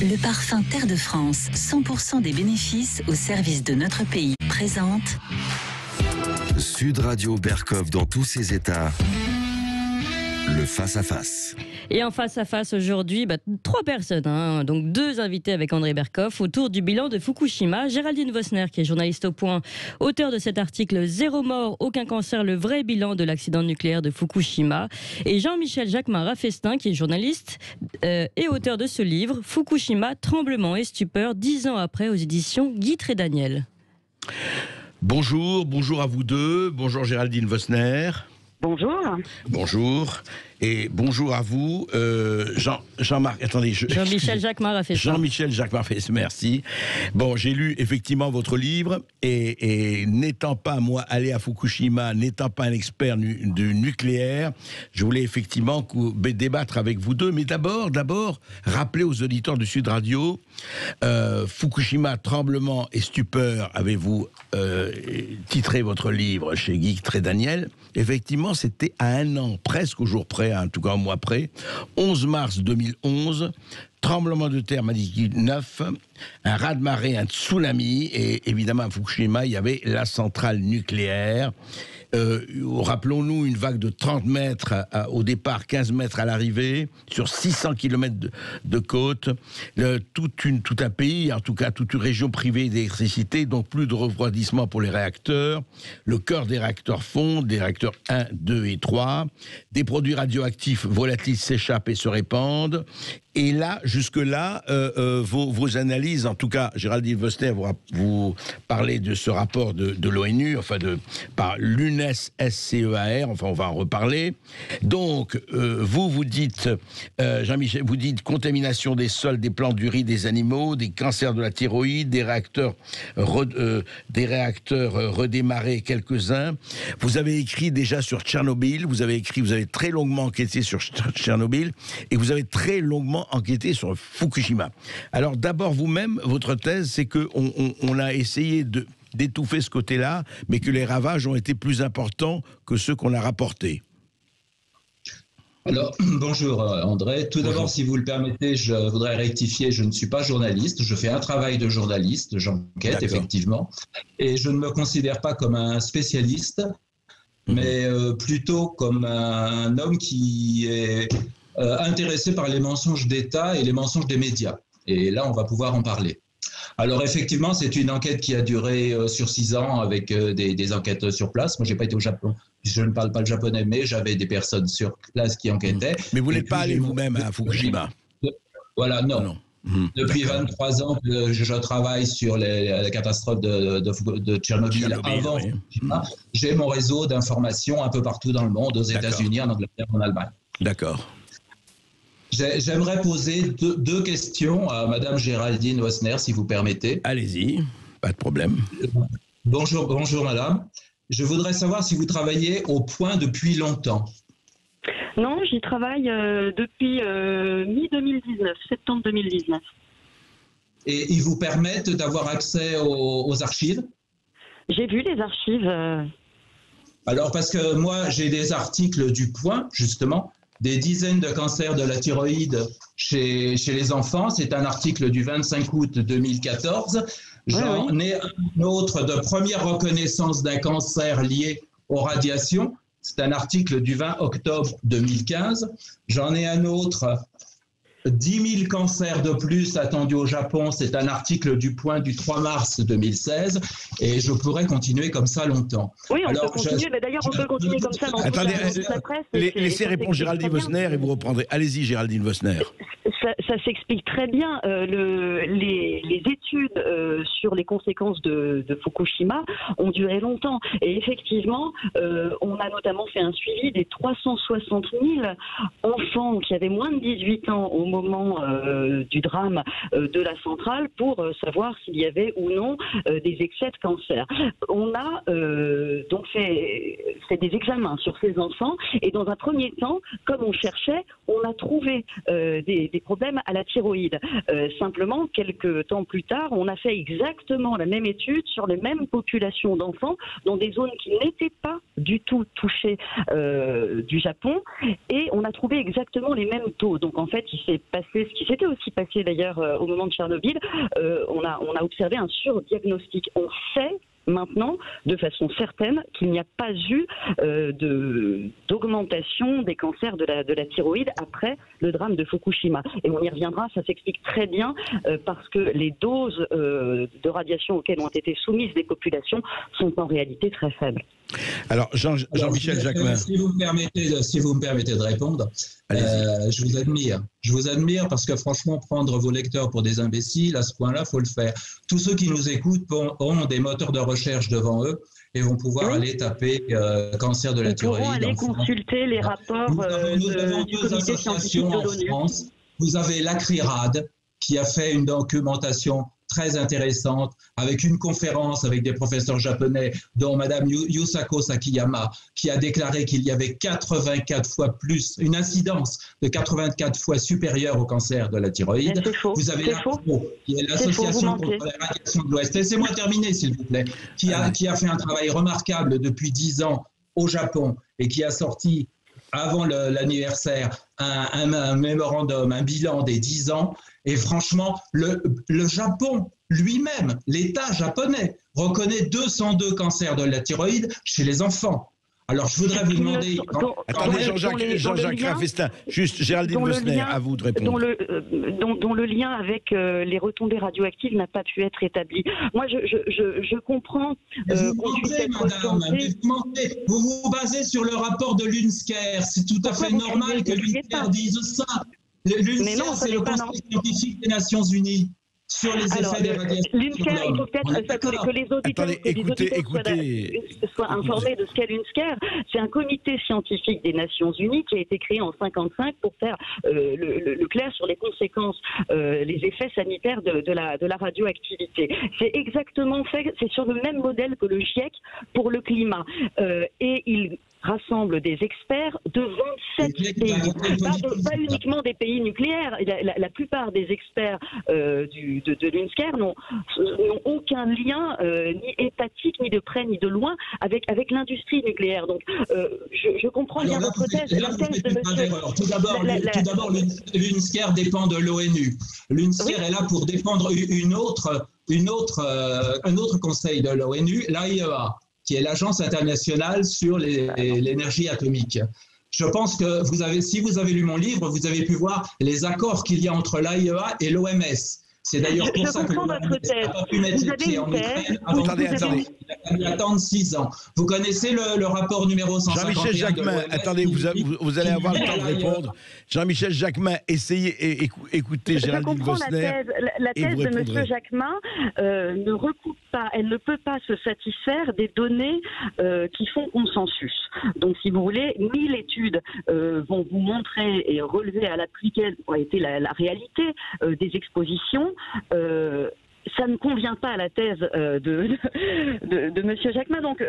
Le parfum Terre de France, 100% des bénéfices au service de notre pays, présente Sud Radio Berkov dans tous ses états. Le face-à-face. Et en face-à-face aujourd'hui, 3 personnes, donc 2 invités avec André Berkov autour du bilan de Fukushima. Géraldine Vosner, qui est journaliste au Point, auteur de cet article « Zéro mort, aucun cancer, le vrai bilan de l'accident nucléaire de Fukushima ». Et Jean-Michel Jacquemin-Raffestin, qui est journaliste et auteur de ce livre « Fukushima, tremblement et stupeur, 10 ans après » aux éditions Guy Trédaniel. Bonjour à vous deux. Bonjour Géraldine Vosner. Bonjour. Bonjour. Et bonjour à vous, Jean-Marc. Attendez, Jean-Michel Jacquemin-Raffestin. Jean-Michel Jacquemin-Raffestin, merci. Bon, j'ai lu effectivement votre livre et n'étant pas moi allé à Fukushima, n'étant pas un expert du nucléaire, je voulais effectivement débattre avec vous deux. Mais d'abord, rappeler aux auditeurs de Sud Radio, Fukushima, tremblement et stupeur, avez-vous titré votre livre chez Guy Trédaniel. Effectivement, c'était à un an, presque au jour près, en tout cas un mois près, 11 mars 2011, tremblement de terre magnitude 9, un raz-de-marée, un tsunami, et évidemment à Fukushima, il y avait la centrale nucléaire. Rappelons-nous une vague de 30 mètres au départ, 15 mètres à l'arrivée, sur 600 km de côte, tout un pays, en tout cas toute une région privée d'électricité, donc plus de refroidissement pour les réacteurs, le cœur des réacteurs fond, des réacteurs 1, 2 et 3, des produits radioactifs volatiles s'échappent et se répandent. Et là, jusque-là, vos analyses, en tout cas, Géraldine Vosner, vous parlez de ce rapport de l'ONU, enfin par l'UNESCEAR, enfin on va en reparler. Donc, vous dites, Jean-Michel, vous dites contamination des sols, des plantes, du riz, des animaux, des cancers de la thyroïde, des réacteurs redémarrés, quelques-uns. Vous avez écrit déjà sur Tchernobyl, vous avez très longuement enquêté sur Tchernobyl, et vous avez très longuement enquêté sur Fukushima. Alors d'abord, vous-même, votre thèse, c'est qu'on a essayé d'étouffer ce côté-là, mais que les ravages ont été plus importants que ceux qu'on a rapportés. Alors, bonjour André. Tout d'abord, si vous le permettez, je voudrais rectifier, je ne suis pas journaliste, je fais un travail de journaliste, j'enquête effectivement, et je ne me considère pas comme un spécialiste, mais plutôt comme un homme qui est intéressé par les mensonges d'État et les mensonges des médias. Et là, on va pouvoir en parler. Alors effectivement, c'est une enquête qui a duré sur 6 ans avec des enquêtes sur place. Moi, j'ai pas été au Japon, je ne parle pas le japonais, mais j'avais des personnes sur place qui enquêtaient. Mais vous n'êtes pas allé vous-même à Fukushima? Voilà, non. Depuis 23 ans que je travaille sur la catastrophe de Tchernobyl avant Fukushima. J'ai mon réseau d'information un peu partout dans le monde, aux États-Unis, en Angleterre, en Allemagne. D'accord. J'aimerais poser deux questions à Madame Géraldine Vosner, si vous permettez. Allez-y, pas de problème. Bonjour Madame. Je voudrais savoir si vous travaillez au Point depuis longtemps. Non, j'y travaille depuis mi-2019, septembre 2019. Et ils vous permettent d'avoir accès aux archives? J'ai vu les archives. Alors, parce que moi, j'ai des articles du Point, justement, des dizaines de cancers de la thyroïde chez les enfants. C'est un article du 25 août 2014. J'en ai un autre de première reconnaissance d'un cancer lié aux radiations. C'est un article du 20 octobre 2015. J'en ai un autre, 10 000 cancers de plus attendus au Japon. C'est un article du Point du 3 mars 2016. Et je pourrais continuer comme ça longtemps. Oui, on peut continuer. D'ailleurs, on peut continuer comme ça dans Attendez, la presse. Laissez répondre Géraldine Vosner et vous reprendrez. Allez-y, Géraldine Vosner. Ça s'explique très bien. Les études sur les conséquences de Fukushima ont duré longtemps. Et effectivement, on a notamment fait un suivi des 360 000 enfants qui avaient moins de 18 ans au moment du drame de la centrale pour savoir s'il y avait ou non des excès de cancer. On a donc fait des examens sur ces enfants et dans un premier temps, comme on cherchait, on a trouvé des problème à la thyroïde. Simplement, quelques temps plus tard, on a fait exactement la même étude sur les mêmes populations d'enfants dans des zones qui n'étaient pas du tout touchées du Japon, et on a trouvé exactement les mêmes taux. Donc en fait, il s'est passé ce qui s'était aussi passé d'ailleurs au moment de Tchernobyl. On a observé un surdiagnostic. On sait maintenant, de façon certaine, qu'il n'y a pas eu d'augmentation des cancers de la thyroïde après le drame de Fukushima. Et on y reviendra, ça s'explique très bien parce que les doses de radiation auxquelles ont été soumises des populations sont en réalité très faibles. Alors, Jean-Michel Jacquemin. Si vous me permettez de répondre, je vous admire. Je vous admire parce que franchement, prendre vos lecteurs pour des imbéciles, à ce point-là, il faut le faire. Tous ceux qui nous écoutent auront des moteurs de recherche devant eux et vont pouvoir aller taper cancer de la thyroïde. Ils pourront aller consulter les rapports nous avons du deux comité scientifique associations de en l'ONU. France. Vous avez l'ACRIRAD qui a fait une documentation très intéressante, avec une conférence avec des professeurs japonais, dont Madame Yusako Sakiyama, qui a déclaré qu'il y avait 84 fois plus, une incidence de 84 fois supérieure au cancer de la thyroïde. Vous avez l'APRO, qui est l'Association contre les radiations de l'Ouest. Laissez-moi terminer, s'il vous plaît. Qui a fait un travail remarquable depuis 10 ans au Japon et qui a sorti avant l'anniversaire un mémorandum, un bilan des 10 ans. Et franchement, le Japon lui-même, l'État japonais, reconnaît 202 cancers de la thyroïde chez les enfants. Alors, je voudrais vous demander... Attendez, Jean-Jacques Raffestin, juste Géraldine Vosner, à vous de répondre. Dont le lien avec les retombées radioactives n'a pas pu être établi. Moi, je comprends qu'on puisse être tenté... Vous vous basez sur le rapport de l'UNSCER. C'est tout à fait normal que l'UNSCER dise ça. L'UNSCER, c'est le Conseil scientifique des Nations Unies sur les effets des radiations. L'UNSCER, il faut peut-être que les auditeurs, soient informés de ce qu'est l'UNSCER. C'est un comité scientifique des Nations Unies qui a été créé en 1955 pour faire le clair sur les conséquences, les effets sanitaires de la radioactivité. C'est exactement fait, c'est sur le même modèle que le GIEC pour le climat. Et il rassemble des experts de 27 pays, pas uniquement des pays nucléaires. La plupart des experts de l'UNSCER n'ont aucun lien, ni étatique, ni de près, ni de loin, avec l'industrie nucléaire. Donc, je comprends bien votre thèse. Tout d'abord, l'UNSCER dépend de l'ONU. L'UNSCER est là pour défendre un autre conseil de l'ONU, l'AIEA, qui est l'Agence internationale sur l'énergie atomique. Je pense que si vous avez lu mon livre, vous avez pu voir les accords qu'il y a entre l'AIEA et l'OMS. C'est d'ailleurs pour ça que l'OMS n'a pas pu mettre les pieds en Ukraine avant qu'il attendre 6 ans. Vous connaissez le rapport numéro 151 Jean-Michel Jacquemin, attendez, vous allez avoir le temps de répondre. Jean-Michel Jacquemin, essayez, écoutez Géraldine Vosner. La thèse de M. Jacquemin ne recoupe pas, elle ne peut pas se satisfaire des données qui font consensus. Donc, si vous voulez, 1000 études vont vous montrer et relever à l'appui quelle a été la réalité des expositions. Ça ne convient pas à la thèse de M. Jacquemin. Donc,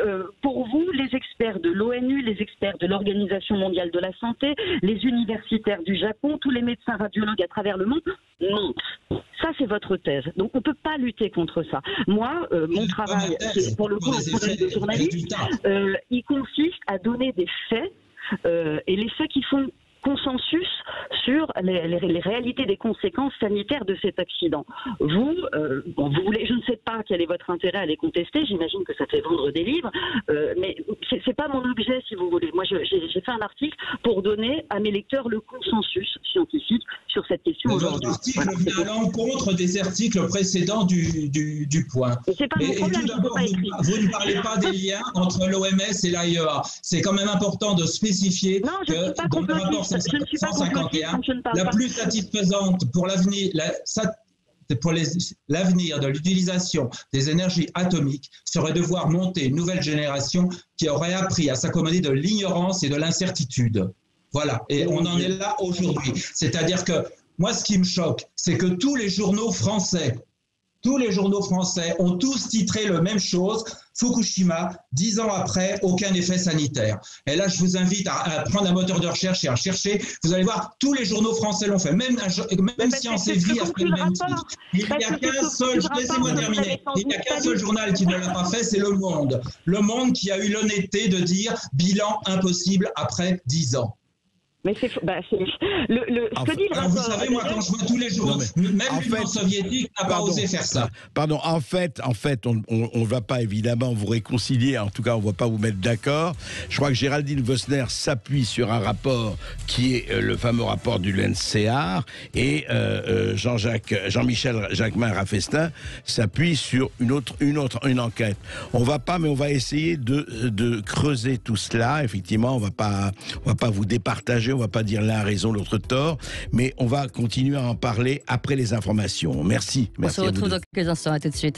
pour vous, les experts de l'ONU, les experts de l'Organisation mondiale de la santé, les universitaires du Japon, tous les médecins radiologues à travers le monde mentent. Ça, c'est votre thèse. Donc, on ne peut pas lutter contre ça. Moi, mon travail, pour le coup, mon travail de journaliste, il consiste à donner des faits, et les faits qui font consensus sur les réalités des conséquences sanitaires de cet accident. Vous voulez, je ne sais pas quel est votre intérêt à les contester, j'imagine que ça fait vendre des livres, mais c'est pas mon objet, si vous voulez. Moi, j'ai fait un article pour donner à mes lecteurs le consensus scientifique sur cette question aujourd'hui. L'article vient à l'encontre des articles précédents du Point. C'est pas mon problème, tout d'abord, vous ne parlez pas des liens entre l'OMS et l'AIEA. C'est quand même important de spécifier que dans le rapport 151, la plus satisfaisante pour l'avenir, de l'utilisation des énergies atomiques serait de voir monter une nouvelle génération qui aurait appris à s'accommoder de l'ignorance et de l'incertitude. Voilà, et on en est là aujourd'hui. C'est-à-dire que moi, ce qui me choque, c'est que tous les journaux français tous les journaux français ont tous titré la même chose. Fukushima, 10 ans après, aucun effet sanitaire. Et là, je vous invite à prendre un moteur de recherche et à chercher. Vous allez voir, tous les journaux français l'ont fait. Même Science et Vie a fait le même titre. Il n'y a qu'un seul, laissez-moi terminer, il n'y a qu'un seul journal qui ne l'a pas fait, c'est Le Monde. Le Monde qui a eu l'honnêteté de dire bilan impossible après 10 ans. Mais c'est ce que dit le rapport. Vous savez, moi, quand je vois tous les jours, même l'Union soviétique n'a pas osé faire ça. Pardon, en fait, on ne va pas évidemment vous réconcilier, en tout cas, on ne va pas vous mettre d'accord. Je crois que Géraldine Vosner s'appuie sur un rapport qui est le fameux rapport du LENSEAR, et Jean-Michel Jacquemin-Raffestin s'appuie sur une enquête. On va essayer de creuser tout cela. Effectivement, on va pas vous départager. On ne va pas dire l'un a raison, l'autre tort, mais on va continuer à en parler après les informations. Merci. On se retrouve dans quelques instants, à tout de suite.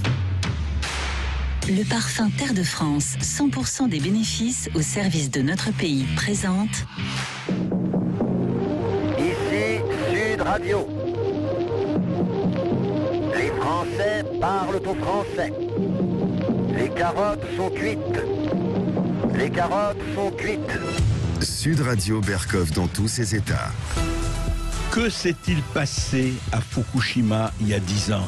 Le parfum Terre de France, 100% des bénéfices au service de notre pays, présente... Ici Sud Radio. Les Français parlent au français. Les carottes sont cuites. Les carottes sont cuites. Sud Radio Berkov dans tous ses états. Que s'est-il passé à Fukushima il y a 10 ans ?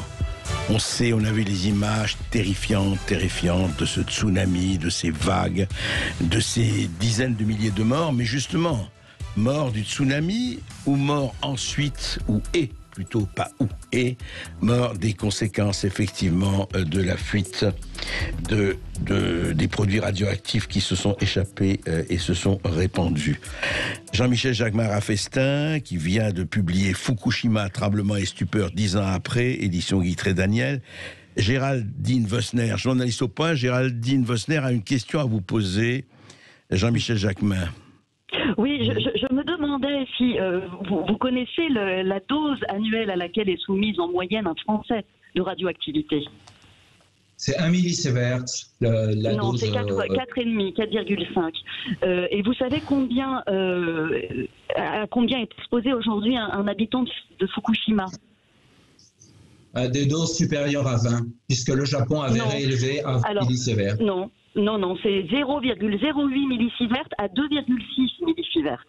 On sait, on a vu les images terrifiantes de ce tsunami, de ces vagues, de ces dizaines de milliers de morts. Mais justement, morts du tsunami ou morts ensuite, mort des conséquences effectivement de la fuite des produits radioactifs qui se sont échappés et se sont répandus. Jean-Michel Jacquemin-Raffestin, qui vient de publier Fukushima, tremblement et stupeur 10 ans après, édition Guitret-Daniel. Géraldine Vosner, journaliste au Point. Géraldine Vosner a une question à vous poser. Jean-Michel Jacquemin. Oui, je me demandais si vous connaissez la dose annuelle à laquelle est soumise en moyenne un Français de radioactivité. C'est 1 millisievert, la dose... Non, c'est 4,5, 4,5. Et vous savez à combien est exposé aujourd'hui un habitant de Fukushima? Des doses supérieures à 20, puisque le Japon avait réélevé à 20 millisievert. Non, c'est 0,08 millisieverts à 2,6 millisieverts.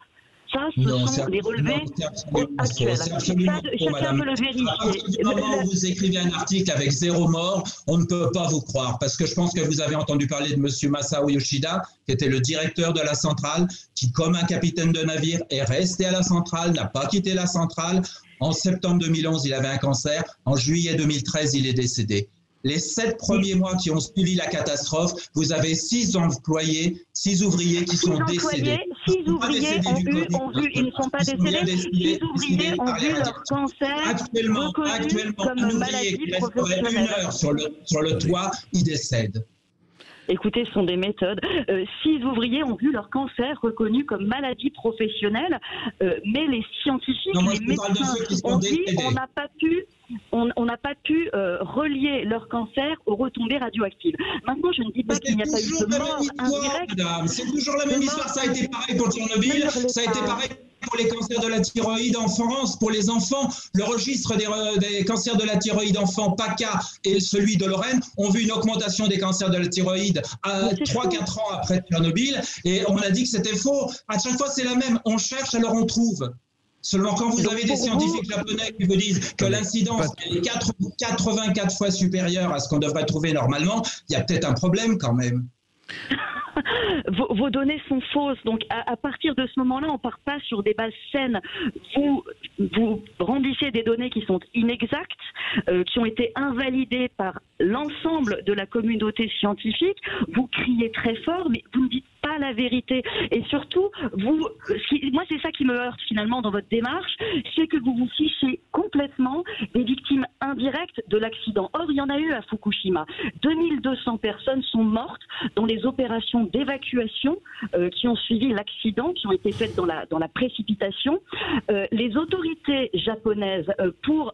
Ça, ce sont des relevés actuels. Chacun peut le vérifier. À partir du moment où vous écrivez un article avec 0 mort, on ne peut pas vous croire. Parce que je pense que vous avez entendu parler de M. Masao Yoshida, qui était le directeur de la centrale, qui, comme un capitaine de navire, est resté à la centrale, n'a pas quitté la centrale. En septembre 2011, il avait un cancer. En juillet 2013, il est décédé. Les 7 premiers mois qui ont suivi la catastrophe, vous avez 6 ouvriers qui sont décédés. 6 ouvriers ils ne sont pas décédés. 6 ouvriers ont vu leur cancer actuellement, comme un maladie ouvrier qui resterait 1 heure sur le toit, il décède. Écoutez, ce sont des méthodes. 6 ouvriers ont vu leur cancer reconnu comme maladie professionnelle, mais les scientifiques, les médecins ont dit on n'a pas pu relier leur cancer aux retombées radioactives. Maintenant, je ne dis pas qu'il n'y a pas eu de mort indirecte. C'est toujours la même histoire. Ça a été pareil pour Tchernobyl, ça a été pareil pour les cancers de la thyroïde en France, pour les enfants. Le registre des cancers de la thyroïde enfants, PACA, et celui de Lorraine, ont vu une augmentation des cancers de la thyroïde à 3-4 ans après Tchernobyl, et on a dit que c'était faux. À chaque fois, c'est la même. On cherche, alors on trouve. Seulement quand vous avez des scientifiques japonais qui vous disent que l'incidence est 84 fois supérieure à ce qu'on devrait trouver normalement, il y a peut-être un problème quand même. Vos données sont fausses, donc à partir de ce moment-là, on ne part pas sur des bases saines. Vous brandissez des données qui sont inexactes, qui ont été invalidées par l'ensemble de la communauté scientifique. Vous criez très fort, mais vous ne dites pas la vérité. Et surtout, moi c'est ça qui me heurte finalement dans votre démarche, c'est que vous vous fichez complètement des victimes indirectes de l'accident. Or, il y en a eu à Fukushima. 2200 personnes sont mortes dans les opérations d'évacuation qui ont suivi l'accident, qui ont été faites dans la précipitation. Les autorités japonaises, pour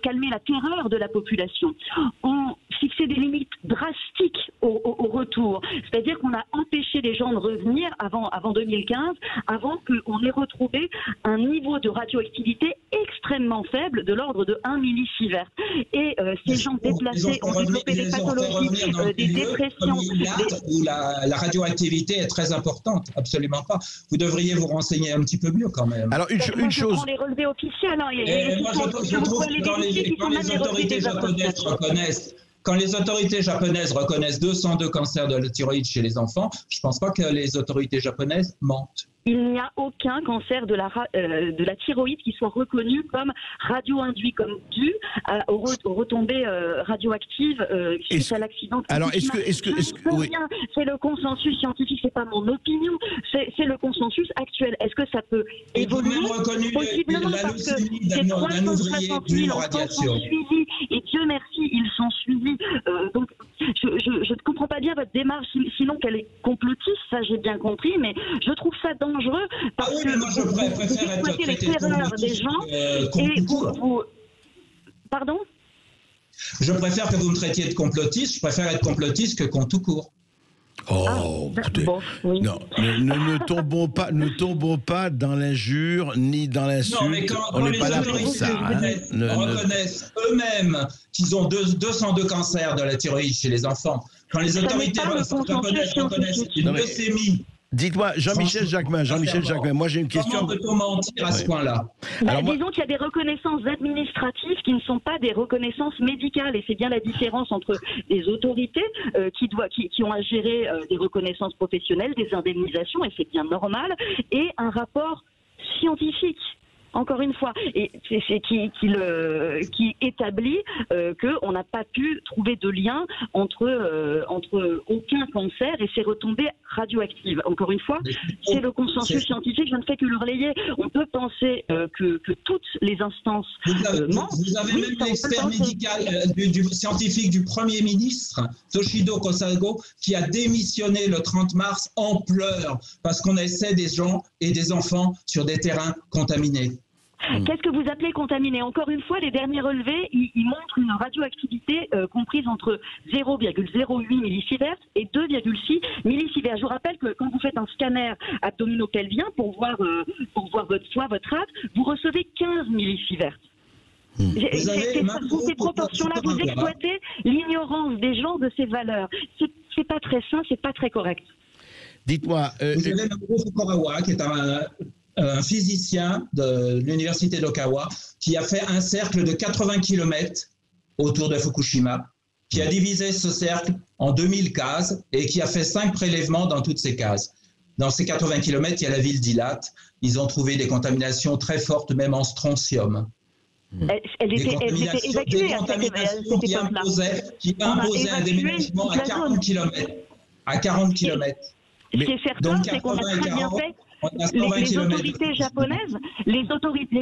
calmer la terreur de la population, ont fixé des limites drastiques au retour. C'est-à-dire qu'on a empêché les gens de revenir avant 2015, avant qu'on ait retrouvé un niveau de radioactivité extrêmement faible, de l'ordre de 1 millisievert. Et ces gens déplacés ont développé des pathologies, des dépressions. Où la radioactivité est très importante, absolument pas. Vous devriez vous renseigner un petit peu mieux quand même. Alors une chose. Je prends les relevés officiels. Hein, moi, je trouve que quand les autorités japonaises reconnaissent. Quand les autorités japonaises reconnaissent 202 cancers de la thyroïde chez les enfants, je ne pense pas que les autorités japonaises mentent. Il n'y a aucun cancer de la thyroïde qui soit reconnu comme radio-induit, comme dû aux retombées radioactives suite à l'accident. Alors, est-ce que oui. C'est le consensus scientifique, c'est pas mon opinion, c'est le consensus actuel. Est-ce que ça peut évoluer? Vous même reconnu la leucémie d'un ouvrier d'une radiation. Et Dieu merci, ils sont suivis. Donc, je ne comprends pas bien votre démarche, sinon qu'elle est complotiste, ça j'ai bien compris, mais je trouve ça dangereux parce que moi je préfère être traité de complotiste des gens Pardon? Je préfère que vous me traitiez de complotiste, je préfère être complotiste que con tout court. Oh, écoutez, oui. Non, ne tombons pas dans l'injure ni dans l'insulte. Non, mais quand les autorités reconnaissent eux-mêmes qu'ils ont 202 cancers de la thyroïde chez les enfants, quand les autorités reconnaissent une leucémie. Dites-moi, Jean-Michel Jacquemin, moi j'ai une question. Comment peut-on mentir à ce point-là? Disons qu'il y a des reconnaissances administratives qui ne sont pas des reconnaissances médicales, et c'est bien la différence entre les autorités qui ont à gérer des reconnaissances professionnelles, des indemnisations, et c'est bien normal, et un rapport scientifique. Encore une fois, et c'est qui établit qu'on n'a pas pu trouver de lien entre aucun cancer et ses retombées radioactives. Encore une fois, c'est le consensus scientifique, je ne fais que le relayer. On peut penser que toutes les instances mentent. Vous avez même l'expert médical, du scientifique du Premier ministre, Toshido Kosago, qui a démissionné le 30 mars en pleurs parce qu'on essaie des gens et des enfants sur des terrains contaminés. Qu'est-ce que vous appelez contaminé? Encore une fois, les derniers relevés, ils montrent une radioactivité comprise entre 0,08 millisievert et 2,6 millisievert. Je vous rappelle que quand vous faites un scanner abdominopelvien pour voir votre foie, votre rate, vous recevez 15 millisievert. Sous ces proportions-là, vous exploitez l'ignorance des gens de ces valeurs. C'est pas très sain, c'est pas très correct. Dites-moi... Vous avez Mamoru Fukuhara, qui est un physicien de l'université d'Okawa, qui a fait un cercle de 80 km autour de Fukushima, qui a divisé ce cercle en 2000 cases et qui a fait 5 prélèvements dans toutes ces cases. Dans ces 80 km, il y a la ville d'Ilat. Ils ont trouvé des contaminations très fortes, même en strontium. Elle était évacuée à cette époque-là. Qui imposaient un déménagement à 40 km. À 40 km. Ce qui est certain, c'est qu'on a très bien fait. Les autorités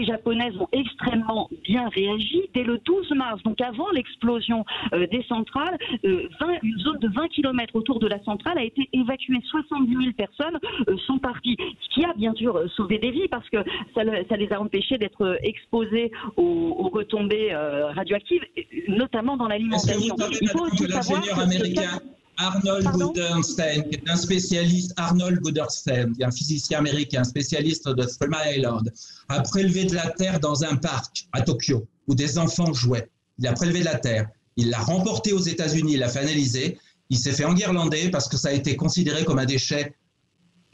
japonaises ont extrêmement bien réagi dès le 12 mars, donc avant l'explosion des centrales. Une zone de 20 km autour de la centrale a été évacuée. 70 000 personnes sont parties, ce qui a bien sûr sauvé des vies parce que ça les a empêchés d'être exposés aux retombées radioactives, notamment dans l'alimentation. Il faut aussi savoir que américain Arnold Gooderstein, qui est un spécialiste, un physicien américain, spécialiste de Three Mile Island, a prélevé de la terre dans un parc à Tokyo où des enfants jouaient. Il a prélevé de la terre, il l'a remporté aux États-Unis, il l'a fait analyser, il s'est fait enguirlander parce que ça a été considéré comme un déchet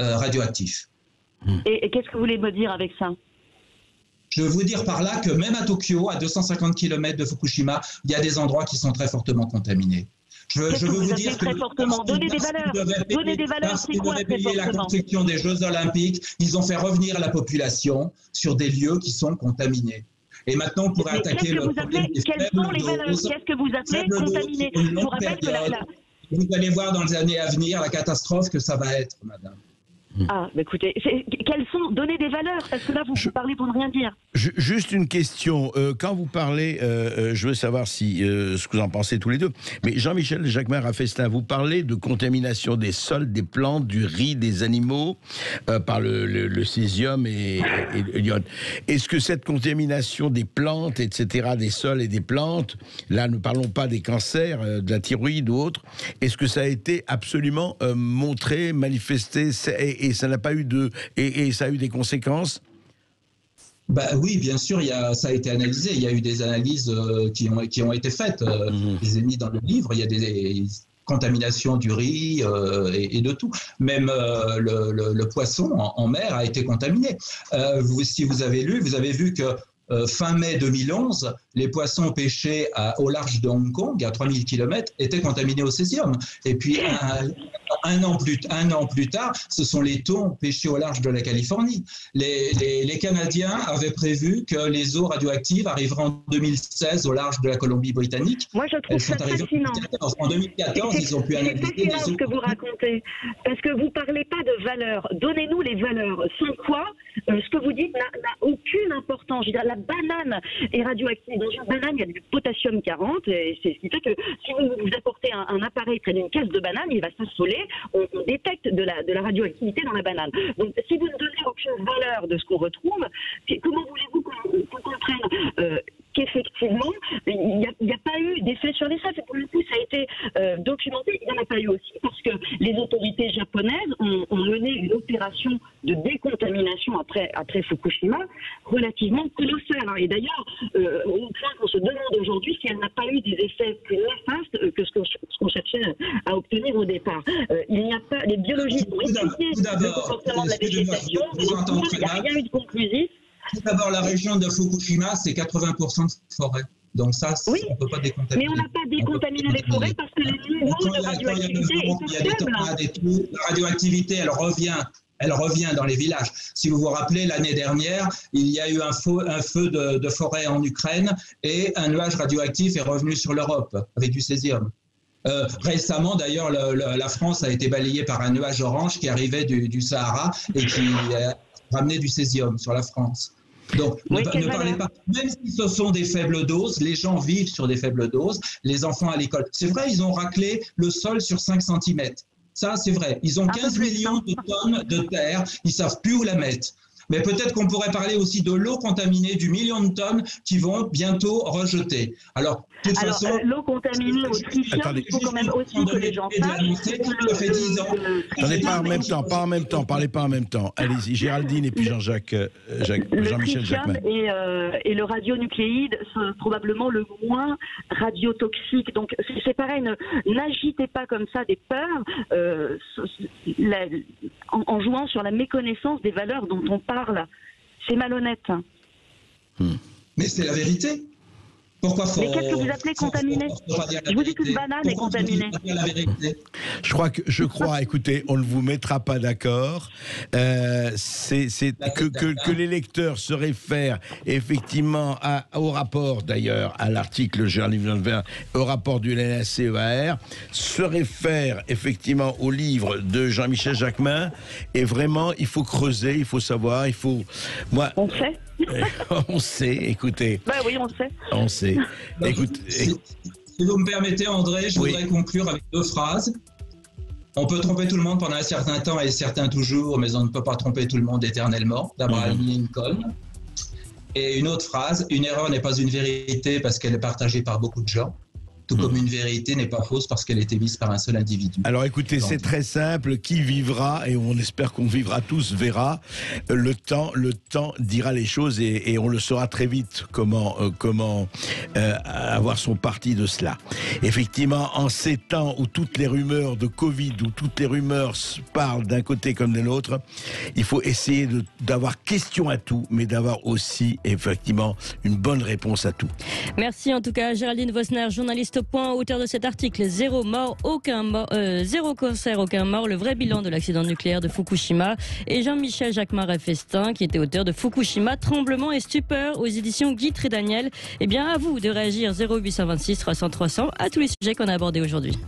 radioactif. Et qu'est-ce que vous voulez me dire avec ça? Je veux vous dire par là que même à Tokyo, à 250 km de Fukushima, il y a des endroits qui sont très fortement contaminés. Je veux vous dire que très fortement. Donnez des valeurs. Parce qu'ils devaient payer la construction des Jeux Olympiques, ils ont fait revenir la population sur des lieux qui sont contaminés. Et maintenant, on pourrait attaquer le problème des quelles sont les valeurs? Qu'est-ce que vous appelez contaminé? Je vous rappelle que vous allez voir dans les années à venir la catastrophe que ça va être, madame. Ah, bah écoutez, quelles sont, donnez des valeurs, parce que là, vous parlez pour ne rien dire. Juste une question. Quand vous parlez, je veux savoir si ce que vous en pensez tous les deux, mais Jean-Michel Jacquemin-Raffestin, vous parlez de contamination des sols, des plantes, du riz, des animaux par le césium et l'iode. Est-ce que cette contamination des plantes, etc., des sols et des plantes, là, ne parlons pas des cancers, de la thyroïde ou autre, est-ce que ça a été absolument montré, manifesté et ça n'a pas eu et ça a eu des conséquences? Bah oui, bien sûr, ça a été analysé. Il y a eu des analyses qui ont été faites. Je les ai mis dans le livre. Il y a des contaminations du riz et de tout. Même le poisson en mer a été contaminé. Si vous avez lu, vous avez vu que fin mai 2011, les poissons pêchés au large de Hong Kong, à 3000 km, étaient contaminés au césium. Et puis, un an plus tard, ce sont les thons pêchés au large de la Californie. Les Canadiens avaient prévu que les eaux radioactives arriveraient en 2016 au large de la Colombie-Britannique. Moi, je trouve ça fascinant. En 2014, ils ont pu analyser les eaux. C'est fascinant ce que vous racontez, parce que vous ne parlez pas de valeurs. Donnez-nous les valeurs. Sans quoi, ce que vous dites n'a aucune importance. Je veux dire, la banane est radioactive. Dans une banane, il y a du potassium 40, et c'est ce qui fait que si vous apportez un appareil près d'une caisse de banane, il va s'assoler. On détecte de la radioactivité dans la banane. Donc, si vous ne donnez aucune valeur de ce qu'on retrouve, comment voulez-vous qu'on comprenne qu'effectivement, il n'y a pas eu d'effet sur les sols? Pour le coup, ça a été documenté. Il n'y en a pas eu aussi parce que les autorités japonaises ont mené une opération de décontamination après Fukushima relativement colossale. Et d'ailleurs, au point qu'on se demande aujourd'hui si elle n'a pas eu des effets plus néfastes que ce qu'on cherchait à obtenir au départ. Il n'y a pas, les biologistes ont étudié le comportement de la végétation, il n'y a rien eu de conclusif. Tout d'abord, la région de Fukushima, c'est 80% de forêt. Donc ça, oui, on ne peut pas décontaminer. Mais on n'a pas décontaminé les forêts parce que les niveaux de radioactivité étaient faibles. La radioactivité, elle revient dans les villages. Si vous vous rappelez, l'année dernière, il y a eu un feu de forêt en Ukraine et un nuage radioactif est revenu sur l'Europe avec du césium. Récemment, d'ailleurs, la France a été balayée par un nuage orange qui arrivait du Sahara et qui ramenait du césium sur la France. Donc, ne parlez pas. Même si ce sont des faibles doses, les gens vivent sur des faibles doses, les enfants à l'école. C'est vrai, ils ont raclé le sol sur 5 cm. Ça, c'est vrai. Ils ont 15 millions de tonnes de terre, ils ne savent plus où la mettre. Mais peut-être qu'on pourrait parler aussi de l'eau contaminée, du million de tonnes qui vont bientôt rejeter. Alors, de toute façon... l'eau contaminée au tritium, il faut quand même aussi que les gens sachent... Ça fait 10 ans. Attendez, pas en même temps, parlez pas en même temps. Allez-y, Géraldine et puis Jean-Michel Jacquemin. Et le radionucléide, c'est probablement le moins radiotoxique. Donc, c'est pareil, n'agitez pas comme ça des peurs en jouant sur la méconnaissance des valeurs dont on parle. C'est malhonnête. Mais c'est la vérité. Pourquoi Mais qu'est-ce que vous appelez contaminé? Je vous dis qu'une banane est contaminée. Je crois, écoutez, on ne vous mettra pas d'accord. Que les lecteurs se réfèrent effectivement au rapport, d'ailleurs, à l'article au rapport du LNACEAR, se réfèrent effectivement au livre de Jean-Michel Jacquemin. Et vraiment, il faut creuser, il faut savoir, il faut... On sait. On sait, écoutez. Ben oui, on sait. On sait. Écoute, si vous me permettez, André, je voudrais conclure avec 2 phrases. On peut tromper tout le monde pendant un certain temps et certains toujours, mais on ne peut pas tromper tout le monde éternellement, d'Abraham Lincoln. Et une autre phrase, une erreur n'est pas une vérité parce qu'elle est partagée par beaucoup de gens. Tout comme une vérité n'est pas fausse parce qu'elle est émise par un seul individu. Alors écoutez, c'est très simple. Qui vivra, et on espère qu'on vivra tous, verra. Le temps dira les choses et on le saura très vite comment avoir son parti de cela. Effectivement, en ces temps où toutes les rumeurs de Covid, où toutes les rumeurs parlent d'un côté comme de l'autre, il faut essayer d'avoir question à tout, mais d'avoir aussi effectivement une bonne réponse à tout. Merci en tout cas Géraldine Vosner, journaliste au Point, auteur de cet article zéro cancer, aucun mort, le vrai bilan de l'accident nucléaire de Fukushima, et Jean-Michel Jacquemin-Raffestin qui était auteur de Fukushima, tremblement et stupeur aux éditions Guy Trédaniel. Eh bien à vous de réagir 0826 300 300 à tous les sujets qu'on a abordés aujourd'hui.